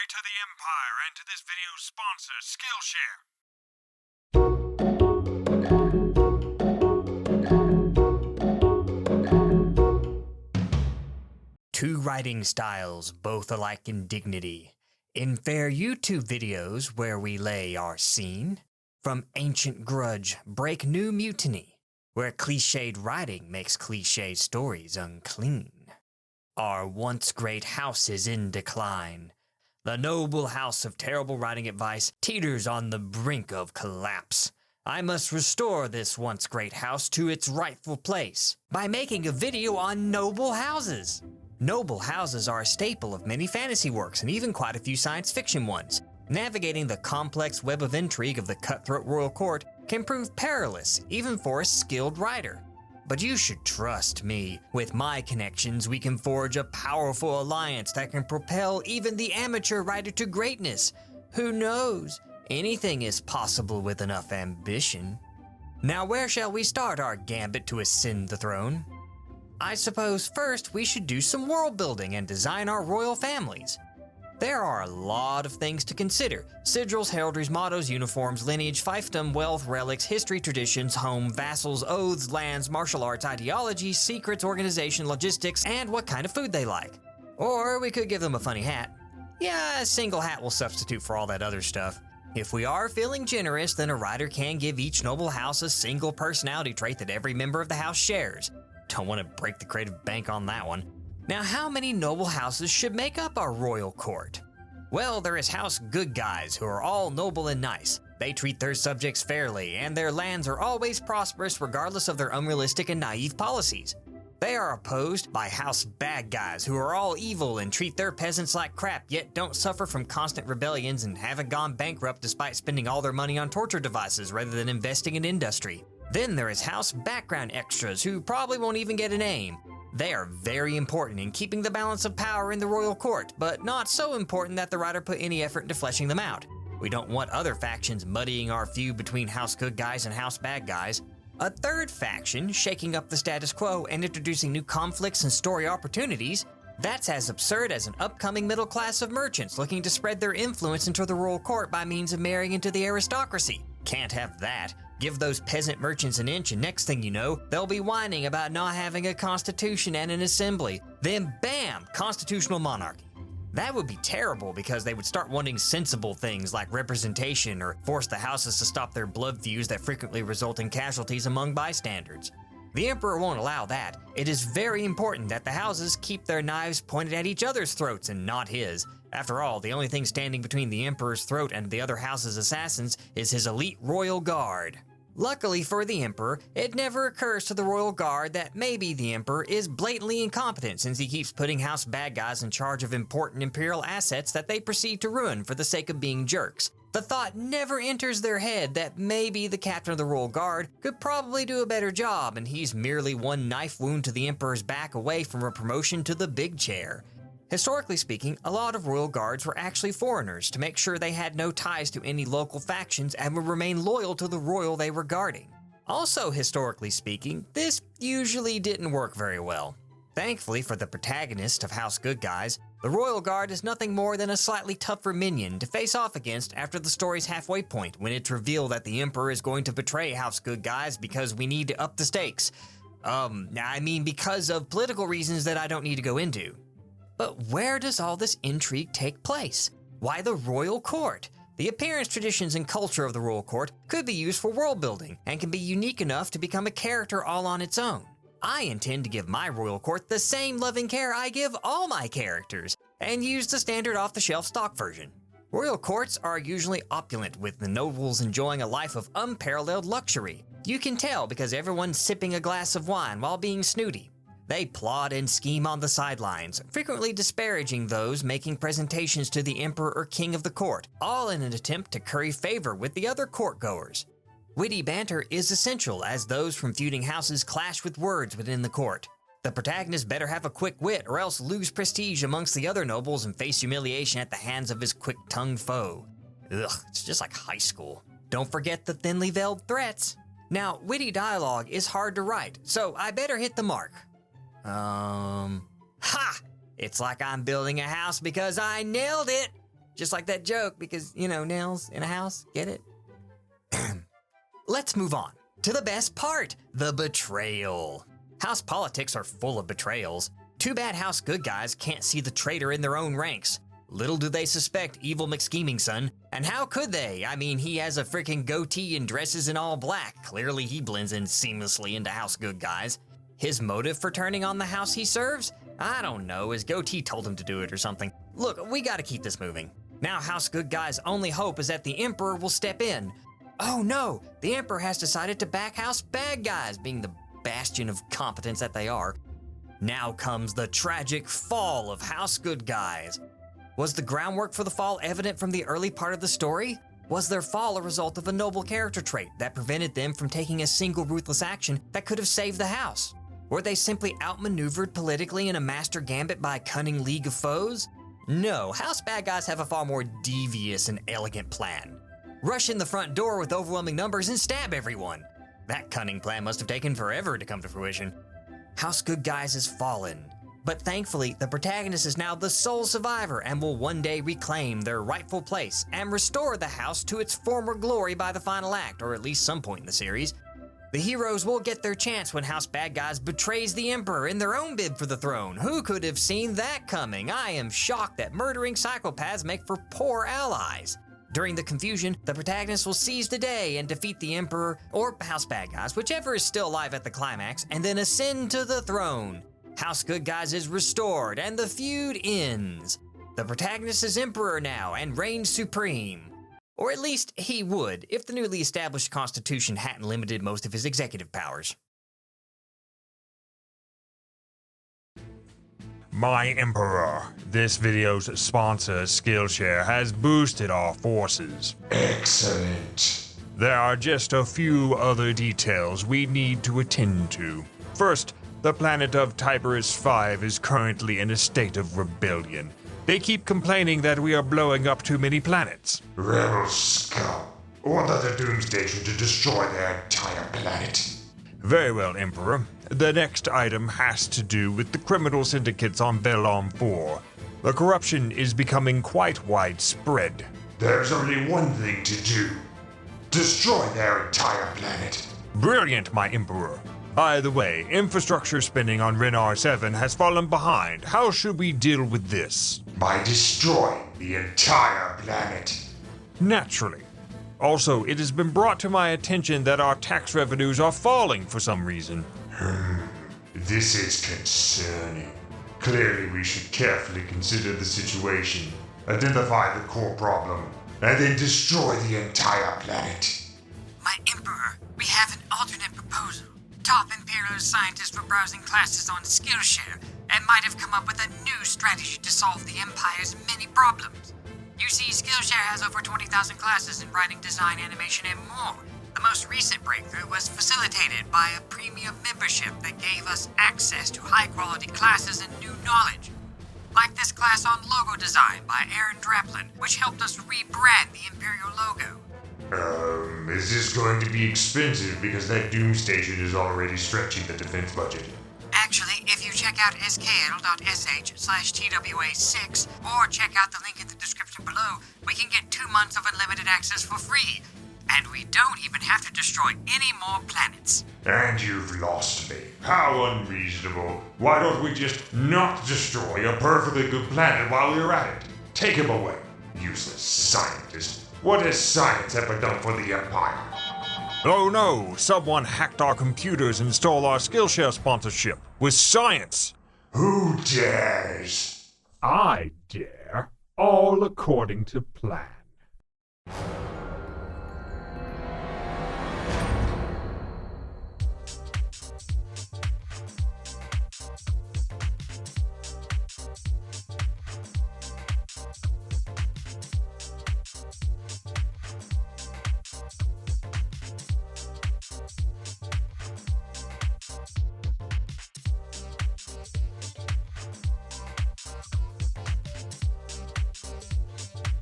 to the Empire and to this video's sponsor, Skillshare. Two writing styles, both alike in dignity. In fair YouTube videos where we lay our scene, from ancient grudge break new mutiny, where cliched writing makes cliched stories unclean. Our once great house is in decline. The noble house of terrible writing advice teeters on the brink of collapse. I must restore this once great house to its rightful place by making a video on noble houses. Noble houses are a staple of many fantasy works and even quite a few science fiction ones. Navigating the complex web of intrigue of the cutthroat royal court can prove perilous even for a skilled writer. But you should trust me. With my connections, we can forge a powerful alliance that can propel even the amateur writer to greatness. Who knows? Anything is possible with enough ambition. Now where shall we start our gambit to ascend the throne? I suppose first we should do some world building and design our royal families. There are a lot of things to consider: sigils, heraldries, mottos, uniforms, lineage, fiefdom, wealth, relics, history, traditions, home, vassals, oaths, lands, martial arts, ideology, secrets, organization, logistics, and what kind of food they like. Or we could give them a funny hat. Yeah, a single hat will substitute for all that other stuff. If we are feeling generous, then a writer can give each noble house a single personality trait that every member of the house shares. Don't want to break the creative bank on that one. Now, how many noble houses should make up our royal court? Well, there is House Good Guys, who are all noble and nice. They treat their subjects fairly, and their lands are always prosperous regardless of their unrealistic and naive policies. They are opposed by House Bad Guys, who are all evil and treat their peasants like crap, yet don't suffer from constant rebellions and haven't gone bankrupt despite spending all their money on torture devices rather than investing in industry. Then there is House Background Extras, who probably won't even get a name. They are very important in keeping the balance of power in the royal court, but not so important that the writer put any effort into fleshing them out. We don't want other factions muddying our feud between House Good Guys and House Bad Guys. A third faction, shaking up the status quo and introducing new conflicts and story opportunities, that's as absurd as an upcoming middle class of merchants looking to spread their influence into the royal court by means of marrying into the aristocracy. Can't have that. Give those peasant merchants an inch and next thing you know, they'll be whining about not having a constitution and an assembly. Then bam, constitutional monarchy. That would be terrible because they would start wanting sensible things like representation or force the houses to stop their blood feuds that frequently result in casualties among bystanders. The emperor won't allow that. It is very important that the houses keep their knives pointed at each other's throats and not his. After all, the only thing standing between the emperor's throat and the other house's assassins is his elite royal guard. Luckily for the emperor, it never occurs to the royal guard that maybe the emperor is blatantly incompetent since he keeps putting House Bad Guys in charge of important imperial assets that they proceed to ruin for the sake of being jerks. The thought never enters their head that maybe the captain of the royal guard could probably do a better job and he's merely one knife wound to the emperor's back away from a promotion to the big chair. Historically speaking, a lot of royal guards were actually foreigners to make sure they had no ties to any local factions and would remain loyal to the royal they were guarding. Also, historically speaking, this usually didn't work very well. Thankfully for the protagonist of House Good Guys, the royal guard is nothing more than a slightly tougher minion to face off against after the story's halfway point when it's revealed that the emperor is going to betray House Good Guys because we need to up the stakes. Because of political reasons that I don't need to go into. But where does all this intrigue take place? Why the royal court? The appearance, traditions, and culture of the royal court could be used for world building and can be unique enough to become a character all on its own. I intend to give my royal court the same loving care I give all my characters, and use the standard off-the-shelf stock version. Royal courts are usually opulent, with the nobles enjoying a life of unparalleled luxury. You can tell because everyone's sipping a glass of wine while being snooty. They plot and scheme on the sidelines, frequently disparaging those making presentations to the emperor or king of the court, all in an attempt to curry favor with the other courtgoers. Witty banter is essential as those from feuding houses clash with words within the court. The protagonist better have a quick wit or else lose prestige amongst the other nobles and face humiliation at the hands of his quick-tongued foe. Ugh, it's just like high school. Don't forget the thinly veiled threats. Now, witty dialogue is hard to write, so I better hit the mark. Ha! It's like I'm building a house because I nailed it! Just like that joke, because, nails in a house, get it? Let's move on to the best part, the betrayal. House politics are full of betrayals. Too bad House good guys can't see the traitor in their own ranks. Little do they suspect evil McScheming son, and how could they? I mean, he has a freaking goatee and dresses in all black. Clearly he blends in seamlessly into House good guys. His motive for turning on the house he serves? I don't know, his goatee told him to do it or something. Look, we gotta keep this moving. Now House good guys' only hope is that the Emperor will step in. Oh no, the Emperor has decided to back House bad guys, being the bastion of competence that they are. Now comes the tragic fall of House good guys. Was the groundwork for the fall evident from the early part of the story? Was their fall a result of a noble character trait that prevented them from taking a single ruthless action that could have saved the house? Were they simply outmaneuvered politically in a master gambit by a cunning league of foes? No, House bad guys have a far more devious and elegant plan. Rush in the front door with overwhelming numbers and stab everyone. That cunning plan must have taken forever to come to fruition. House good guys has fallen. But thankfully, the protagonist is now the sole survivor and will one day reclaim their rightful place and restore the house to its former glory by the final act, or at least some point in the series. The heroes will get their chance when House bad guys betrays the Emperor in their own bid for the throne. Who could have seen that coming? I am shocked that murdering psychopaths make for poor allies. During the confusion, the protagonist will seize the day and defeat the Emperor or House bad guys, whichever is still alive at the climax, and then ascend to the throne. House good guys is restored and the feud ends. The protagonist is Emperor now and reigns supreme. Or at least he would, if the newly established constitution hadn't limited most of his executive powers. My Emperor. This video's sponsor, Skillshare, has boosted our forces. Excellent. There are just a few other details we need to attend to. First, the planet of Tiberius 5 is currently in a state of rebellion. They keep complaining that we are blowing up too many planets. Rebel scum. Order the Doom Station to destroy their entire planet. Very well, Emperor. The next item has to do with the criminal syndicates on Velom 4. The corruption is becoming quite widespread. There's only one thing to do. Destroy their entire planet. Brilliant, my Emperor. By the way, infrastructure spending on Renar 7 has fallen behind. How should we deal with this? By destroying the entire planet. Naturally. Also, it has been brought to my attention that our tax revenues are falling for some reason. This is concerning. Clearly, we should carefully consider the situation, identify the core problem, and then destroy the entire planet. My Emperor, we have an alternate proposal. Top Imperial scientists were browsing classes on Skillshare and might have come up with a new strategy to solve the Empire's many problems. You see, Skillshare has over 20,000 classes in writing, design, animation, and more. The most recent breakthrough was facilitated by a premium membership that gave us access to high-quality classes and new knowledge. Like this class on logo design by Aaron Draplin, which helped us rebrand the Imperial logo. Is this going to be expensive because that Doom Station is already stretching the defense budget? Actually, if you check out skl.sh/TWA6 or check out the link in the description below, we can get 2 months of unlimited access for free. And we don't even have to destroy any more planets. And you've lost me. How unreasonable. Why don't we just not destroy a perfectly good planet while we're at it? Take him away, useless scientist. What has science ever done for the Empire? Oh no, someone hacked our computers and stole our Skillshare sponsorship with science. Who dares? I dare, all according to plan.